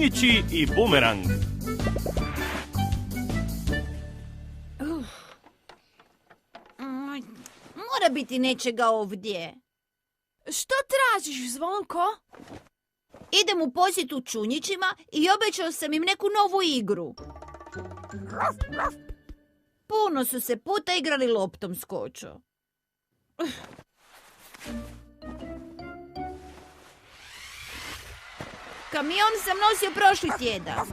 Čunjići i bumerang. Mora biti nečega ovdje. Što tražiš, Zvonko? Idem u posjetu Čunjićima i obećao sam im neku novu igru. Puno su se puta igrali loptom skočo. Kamion sam nosio prošli tjedan.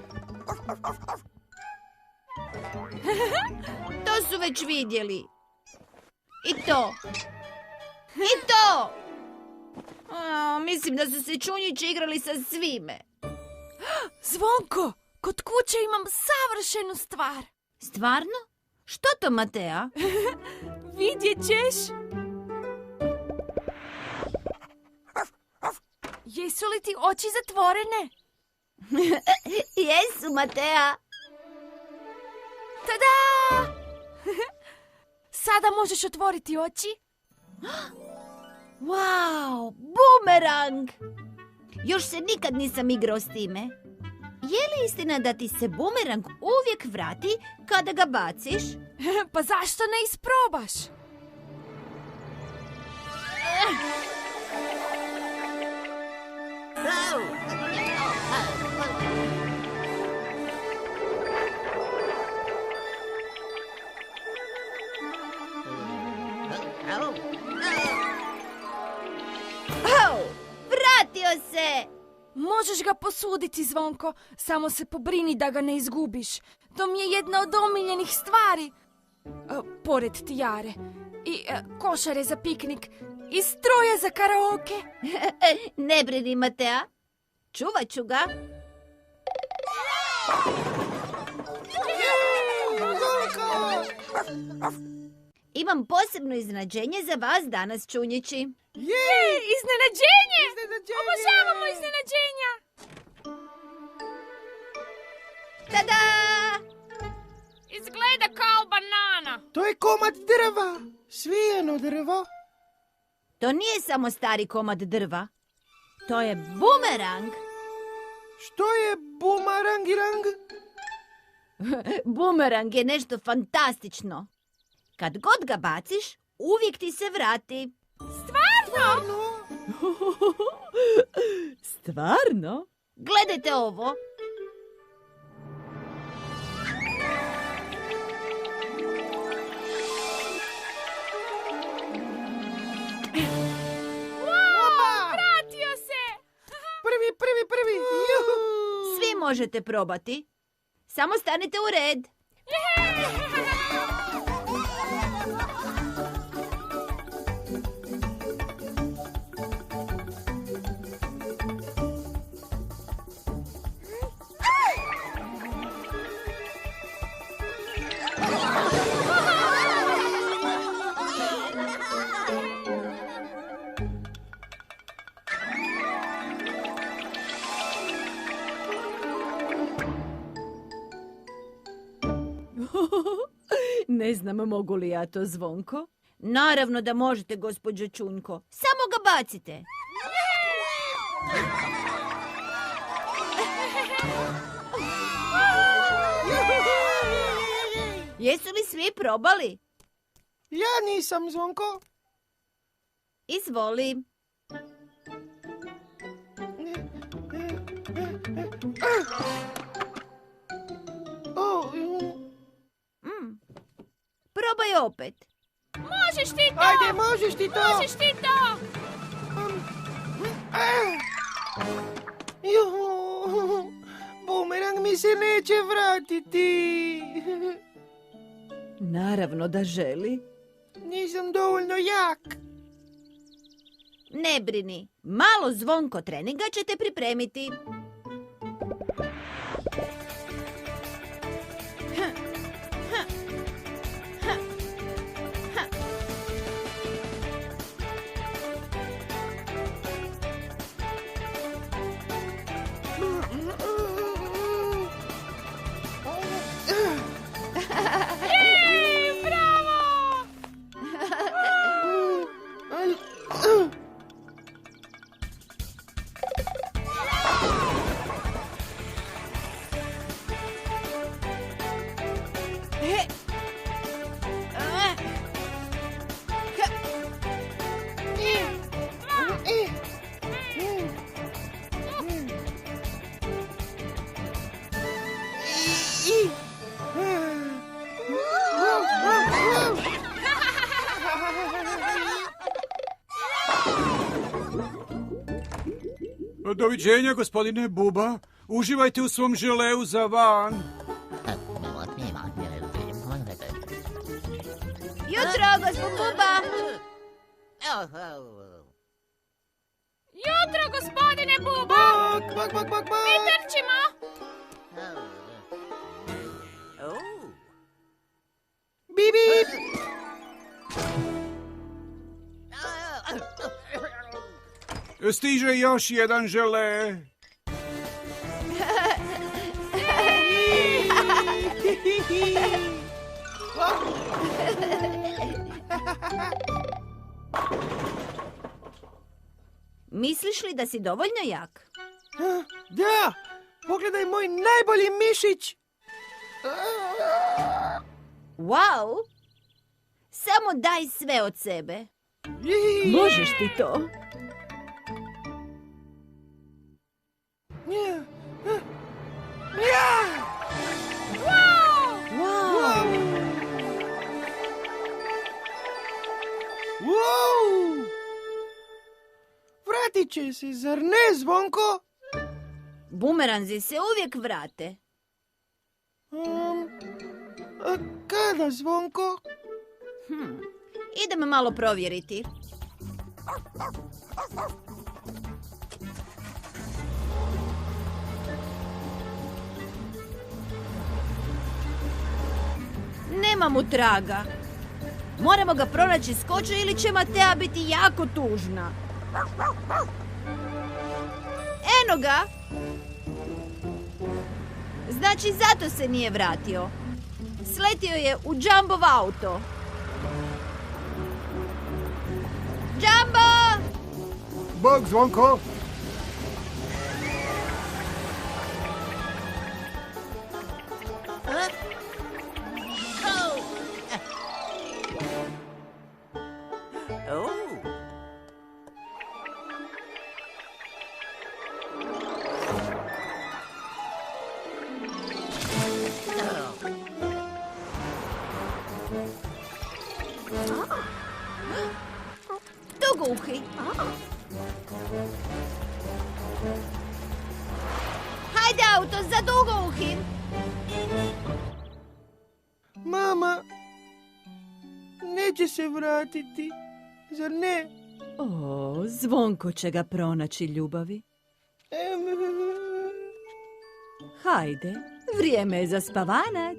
To su već vidjeli. I to. I to. Mislim da su se Čunjići igrali sa svime. Zvonko, kod kuće imam savršenu stvar. Stvarno? Što to, Matea? Vidjet ćeš. Jesu li ti oči zatvorene? Jesu, Matea. Tada! Sada možeš otvoriti oči. Wow, bumerang! Još se nikad nisam igrao s time. Je li istina da ti se bumerang uvijek vrati kada ga baciš? Pa zašto ne isprobaš? Vratio se! Možeš ga posuditi, Zvonko, samo se pobrini da ga ne izgubiš. To mi je jedna od omiljenih stvari. Pored tijare i košare za piknik i stroja za karaoke. Ne brini, Matea. Čuvat ću ga. Imam posebno iznenađenje za vas danas, Čunjići. Iznenađenje! Obožavamo iznenađenja! Tada! Izgleda kao banana. To je komad drva. Svijeno drvo. To nije samo stari komad drva. To je bumerang. Što je bumerangirang? Bumerang je nešto fantastično. Kad god ga baciš, uvijek ti se vrati. Stvarno? Stvarno? Gledajte ovo. Vratio se! Prvi. Juhu. Svi možete probati. Samo stanite u red. Ne znam mogu li ja to, Zvonko. Naravno da možete, gospođo Čunjko. Samo ga bacite. Jesu li svi probali? Ja nisam, Zvonko. Izvoli. Probaj opet. Možeš ti to! Ajde, možeš ti to! Možeš ti to! Juhu, bumerang mi se neće vratiti. Naravno da želi. Nisam dovoljno jak. Ne brini. Malo Zvonko treninga ćete pripremiti. Doviđenja, gospodine Buba. Uživajte u svom želeu za van. Jutro, gospod Buba! Jutro, gospodine Buba! Bak, bak, bak, bak, bak. Trčimo! Bip, bip. Stiže još jedan žele. Misliš li da si dovoljno jak? Da, pogledaj moj najbolji mišić. Wow! Samo daj sve od sebe. Možeš ti to. Wow! Wow! Vratit će se, zar ne, Zvonko? Bumeranzi se uvijek vrate. A kada, Zvonko? Idem malo provjeriti. Nema mu traga. Moramo ga pronaći skoče ili će Matea biti jako tužna. Eno ga! Znači zato se nije vratio. Sletio je u Džambov auto. Džambo! Bog, Zvonko. Dugouhi. Hajde auto za Dugouhim. Mama, neće se vratiti, zar ne? O, Zvonko će ga pronaći, ljubavi. Hajde, vrijeme je za spavanac.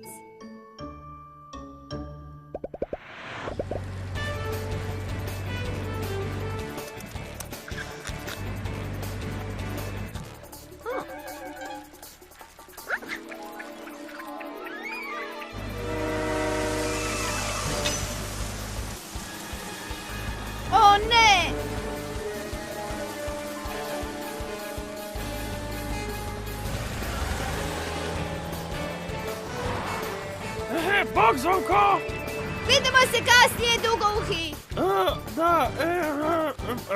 O ne! Bog, Zvonko! Vidimo se kasnije, Dugouhi! Da,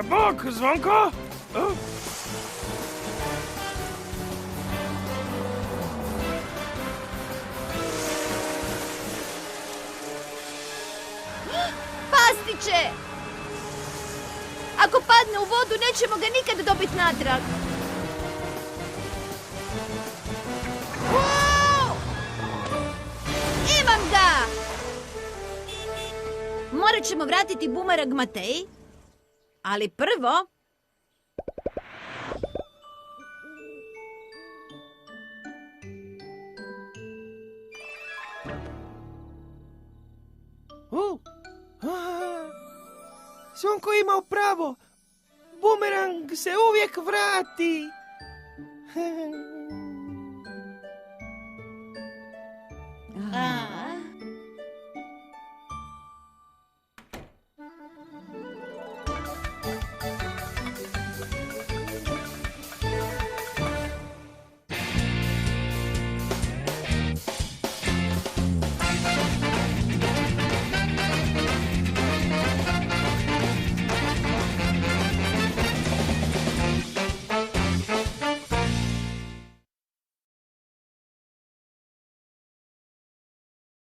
Bog, Zvonko! Pasti će! Ako padne u vodu, nećemo ga nikad dobiti natrag. Wow! Imam ga! Morat ćemo vratiti bumerang Mateji, ali prvo... Zvonko ima pravo. Bumerang se uvijek vrati.